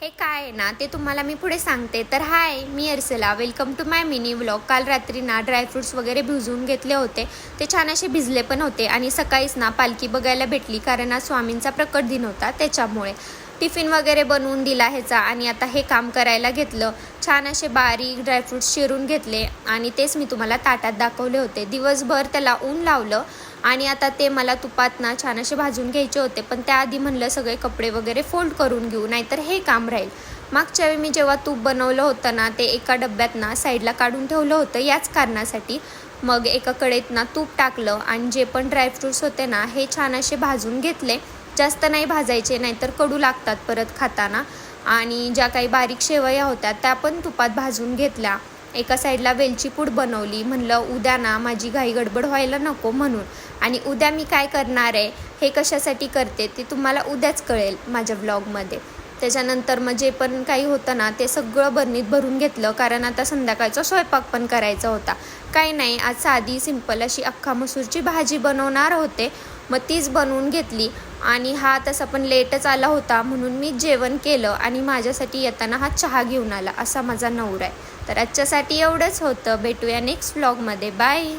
हे काय आहे ना ते तुम्हाला मी पुढे सांगते. तर हाय, मी Arsala, welcome to my mini vlog. काल रात्री ना ड्रायफ्रूट्स वगैरे भिजवून घेतले होते. ते छान असे भिजले पण होते आणि सकाळीच ना पालखी बघायला भेटली, कारण आज स्वामींचा प्रकट दिन होता त्याच्यामुळे. टिफिन वगैरे बनवून दिला ह्याचा आणि आता हे काम करायला घेतलं. छान असे बारीक ड्रायफ्रूट्स चिरून घेतले आणि तेच मी तुम्हाला ताटात दाखवले होते. दिवसभर त्याला ऊन लावलं आणि आता ते मला तुपात ना छान असे भाजून घ्यायचे होते, पण त्याआधी म्हणलं सगळे कपडे वगैरे फोल्ड करून घेऊ, नाहीतर हे काम राहील. मागच्या वेळी मी जेव्हा तूप बनवलं होतं ना, ते एका डब्यात ना साईडला काढून ठेवलं होतं याच कारणासाठी. मग एका कढईत ना तूप टाकलं आणि जे पण ड्रायफ्रूट्स होते ना हे छान असे भाजून घेतले. जास्त नाही भाजायचे, नाहीतर कडू लागतात परत खाताना. आणि ज्या काही बारीक शेवया होत्या त्या पण तुपात भाजून घेतल्या. एका साईडला वेलची पूड बनवली. म्हणलं उद्या ना माझी घाई गडबड व्हायला नको म्हणून. आणि उद्या मी काय करणार आहे, हे कशासाठी करते ते तुम्हाला उद्याच कळेल माझ्या व्लॉगमध्ये. त्याच्यानंतर मग जे पण काही होतं ना ते सगळं बरणीत भरून घेतलं, कारण आता संध्याकाळचा स्वयंपाक पण करायचा होता. काही नाही, आज साधी सिंपल अशी अख्खा मसूरची भाजी बनवणार होते. मग तीच बनवून घेतली. आणि हा तसा पण लेटच आला होता म्हणून मी जेवण केलं आणि माझ्यासाठी येताना हा चहा घेऊन आला. असा माझा नवरा आहे. तर आजच्यासाठी एवढंच होतं. भेटूया नेक्स्ट व्लॉगमध्ये. बाय.